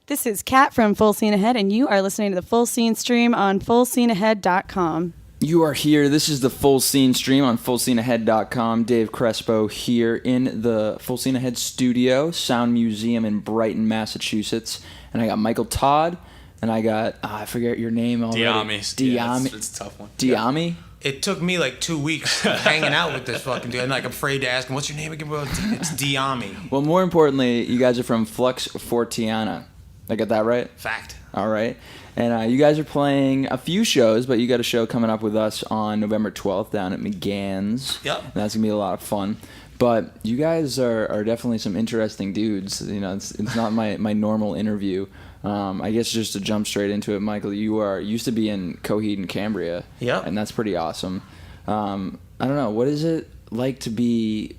This is Kat from Full Scene Ahead, and you are listening to the Full Scene stream on FullSceneAhead.com. You are here. This is the Full Scene stream on FullSceneAhead.com. DAve Crespo here in the Full Scene Ahead studio, Sound Museum in Brighton, Massachusetts. And I got Michael Todd, and I got, I forget your name already. Dyami. Dyami. Yeah, it's a tough one. Dyami? It took me like 2 weeks hanging out with this fucking dude. I'm like afraid to ask him, what's your name again, bro? It's Dyami. Well, more importantly, you guys are from Flux Forteana. I got that right? Fact. All right. And you guys are playing a few shows, but you got a show coming up with us on November 12th down at McGann's. Yep. And that's going to be a lot of fun. But you guys are definitely some interesting dudes. You know, it's not my normal interview. I guess just to jump straight into it, Michael, you used to be in Coheed and Cambria. Yep. And that's pretty awesome. I don't know, what is it like to be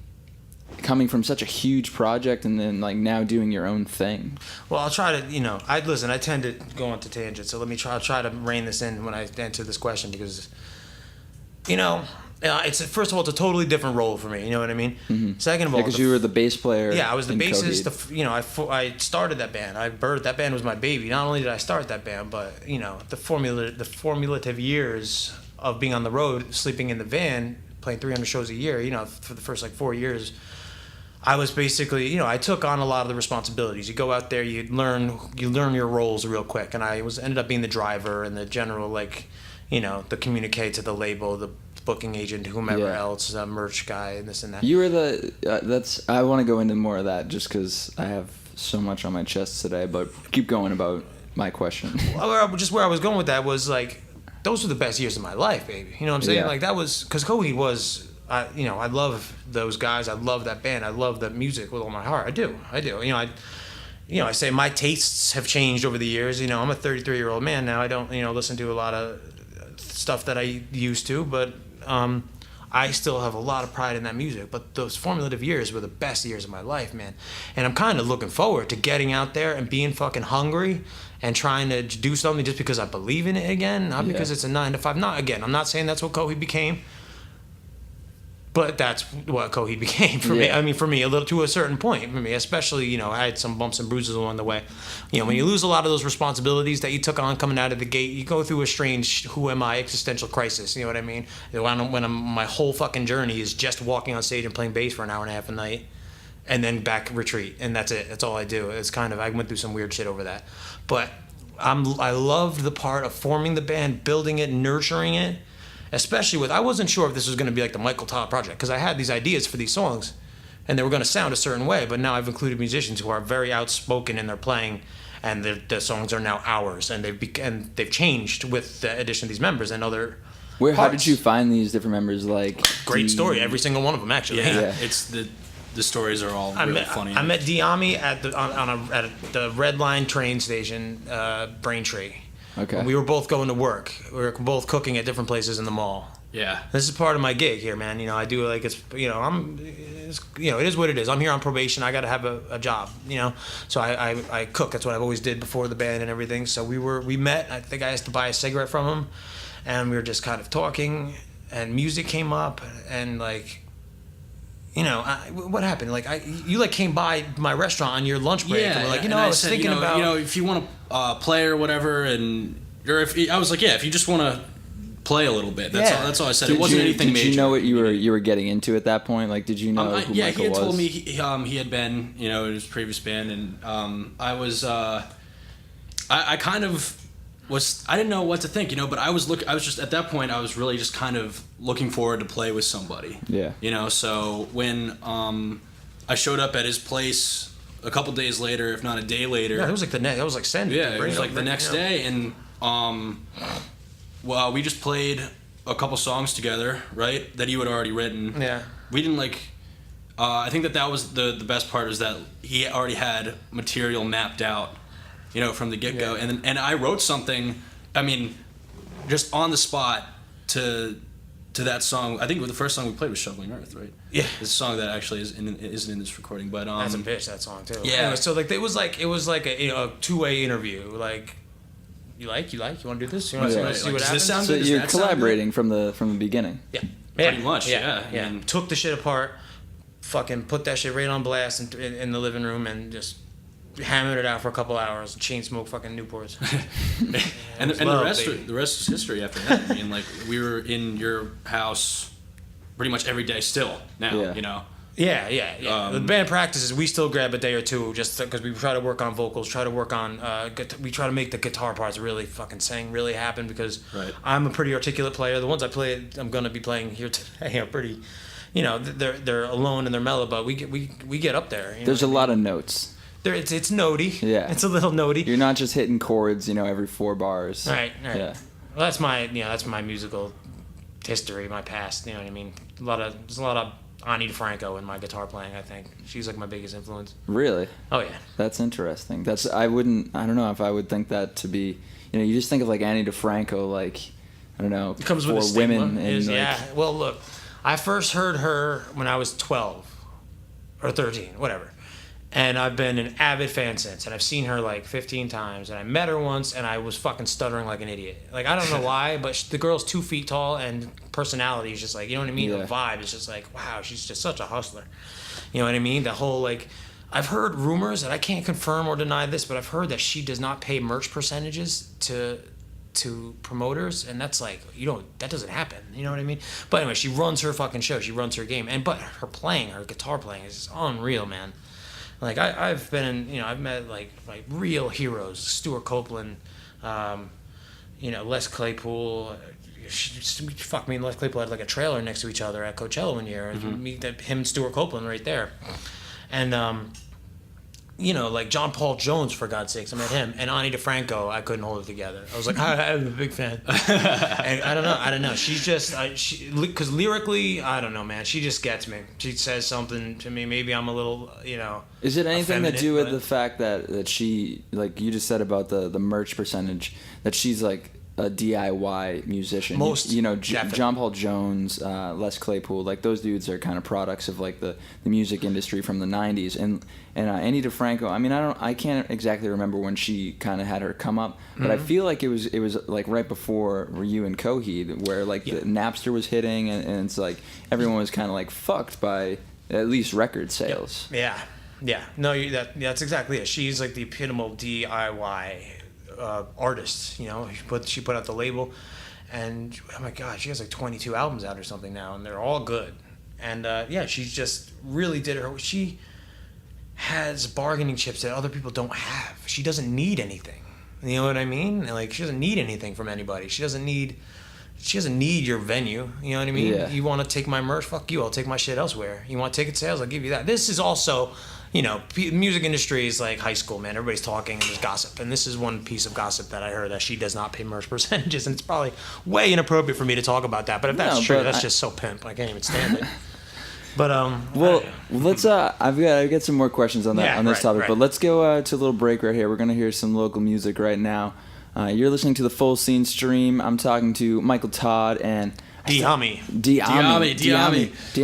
coming from such a huge project and then like now doing your own thing? Well, I'll try to, I tend to go into tangents, so I'll try to rein this in when I answer this question because, it's first of all, it's a totally different role for me. You know what I mean? Mm-hmm. Second of all, because you were the bass player. Yeah, I was the bassist. Coheed. I started that band. That band was my baby. Not only did I start that band, but the formulative years of being on the road, sleeping in the van, playing 300 shows a year. For the first 4 years, I was basically, I took on a lot of the responsibilities. You go out there, you learn your roles real quick, and I ended up being the driver and the general, the communicate to the label, the booking agent, whomever else, merch guy, and this and that. You were I want to go into more of that just because I have so much on my chest today, but keep going about my question. Just where I was going with that was, those were the best years of my life, baby. You know what I'm saying? Yeah. That was, because Coheed was, I love those guys. I love that band. I love that music with all my heart. I do. I say my tastes have changed over the years. I'm a 33-year-old man now. I don't, listen to a lot of stuff that I used to, but I still have a lot of pride in that music. But those formative years were the best years of my life, man. And I'm kind of looking forward to getting out there and being fucking hungry and trying to do something just because I believe in it again, not because it's a 9 to 5. I'm not saying that's what Coheed became. But that's what Coheed became for me. I mean, for me, a little to a certain point. For me, especially, I had some bumps and bruises along the way. When you lose a lot of those responsibilities that you took on coming out of the gate, you go through a strange "who am I" existential crisis. You know what I mean? When my whole fucking journey is just walking on stage and playing bass for an hour and a half a night, and then back retreat, and that's it. That's all I do. It's I went through some weird shit over that, but I loved the part of forming the band, building it, nurturing it. Especially I wasn't sure if this was going to be like the Michael Todd project, because I had these ideas for these songs, and they were going to sound a certain way. But now I've included musicians who are very outspoken in their playing, and the songs are now ours, and they've changed with the addition of these members and other. How did you find these different members? Great story, every single one of them actually. Yeah. It's the stories are all really funny. I met Dyami at the Red Line train station, Braintree. Okay. And we were both going to work. We were both cooking at different places in the mall. Yeah. This is part of my gig here, man. I do it is what it is. I'm here on probation. I got to have a job, So I cook. That's what I've always did before the band and everything. So we met. I think I asked to buy a cigarette from him, and we were just kind of talking, and music came up, and what happened? You came by my restaurant on your lunch break, and we're I was thinking about, if you want to play or whatever, I was like, if you just want to play a little bit, that's all I said. It wasn't anything major. Did you know what you were getting into at that point? Did you know who Michael was? Yeah, he had told me he had been, in his previous band, and I was, I kind of was, I didn't know what to think, but I was just, at that point, I was really just kind of looking forward to play with somebody. Yeah. So when I showed up at his place a couple days later, if not a day later. Yeah, it was that was Sunday. Yeah, it was the next day, and we just played a couple songs together, right, that you had already written. Yeah. We didn't I think that was the best part, is that he already had material mapped out, from the get-go. Yeah. And I wrote something, just on the spot to that song. I think the first song we played was Shoveling Earth, right? Yeah. This song that actually isn't in this recording, but that's a bitch, that song too. Yeah. Anyway, so it was like a two-way interview. You want to do this? You want to see what happens? So you're collaborating from the beginning. Yeah. Pretty much. Yeah. And took the shit apart, fucking put that shit right on blast in the living room, and just hammered it out for a couple hours, chain smoke fucking Newports. and the love, rest baby. the rest is history after that. I mean, like, we were in your house pretty much every day still now, Yeah. you know. Yeah. The band practices, we still grab a day or two just because we try to work on vocals, try to work on, we try to make the guitar parts really fucking sing, really happen because Right. I'm a pretty articulate player. The ones I'm going to be playing here today are pretty, you know, they're alone and they're mellow, but we get up there. There's a lot of notes. It's notey. Yeah. It's a little notey. You're not just hitting chords, you know, every 4 bars. Right. Yeah. Well, that's my musical history, my past. You know what I mean? There's a lot of Ani DeFranco in my guitar playing. I think she's like my biggest influence. Really? Oh yeah. That's interesting. I don't know if I would think that to be, you know, you just think of like Annie DeFranco, like, I don't know, It comes with a for stigma. women. And like, Yeah. Well, look, I first heard her when I was 12 or 13, whatever. And I've been an avid fan since. And I've seen her like 15 times. And I met her once and I was fucking stuttering like an idiot. Like, I don't know why, but the girl's 2 feet tall and personality is just like, you know what I mean? Yeah. The vibe is just like, wow, she's just such a hustler. You know what I mean? The whole like, I've heard rumors, and I can't confirm or deny this, but I've heard that she does not pay merch percentages to promoters, and that's like, that doesn't happen, you know what I mean? But anyway, she runs her fucking show, she runs her game, but her guitar playing is unreal, man. Like I've been in, I've met like real heroes, Stuart Copeland, Les Claypool. Fuck me and Les Claypool had like a trailer next to each other at Coachella one year. Mm-hmm. Meet him and Stuart Copeland right there, and like John Paul Jones, for God's sakes, I met him, and Ani DeFranco, I couldn't hold it together. I was like, I'm a big fan. And I don't know. She's just, because lyrically, I don't know, man. She just gets me. She says something to me. Maybe I'm a little, Is it anything to effeminate, do with but- the fact that she, like you just said about the merch percentage, that she's like a DIY musician? Most definitely. John Paul Jones, Les Claypool, like those dudes are kind of products of like the music industry from the 90s. And Annie DeFranco, I mean, I can't exactly remember when she kind of had her come up, but I feel like it was like right before you and Coheed, where like the Napster was hitting, and it's like everyone was kind of like fucked by at least record sales. Yeah. No, that's exactly it. She's like the epitome DIY artist. She put out the label, and oh my god, she has like 22 albums out or something now, and they're all good. And she just really did her. She has bargaining chips that other people don't have. She doesn't need anything. You know what I mean? Like, she doesn't need anything from anybody. She doesn't need your venue. You know what I mean? Yeah. You want to take my merch? Fuck you. I'll take my shit elsewhere. You want ticket sales? I'll give you that. This is also, music industry is like high school, man. Everybody's talking and there's gossip. And this is one piece of gossip that I heard, that she does not pay merch percentages. And it's probably way inappropriate for me to talk about that. But if that's true, that's just so pimp. I can't even stand it. But well, let's. I've got some more questions on this topic, but let's go to a little break right here. We're gonna hear some local music right now. You're listening to the Full Scene Stream. I'm talking to Michael Todd and Dyami.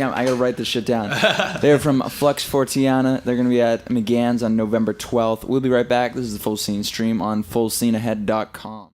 I gotta write this shit down. They're from Flux Forteana. They're gonna be at McGann's on November 12th. We'll be right back. This is the Full Scene Stream on FullSceneAhead.com.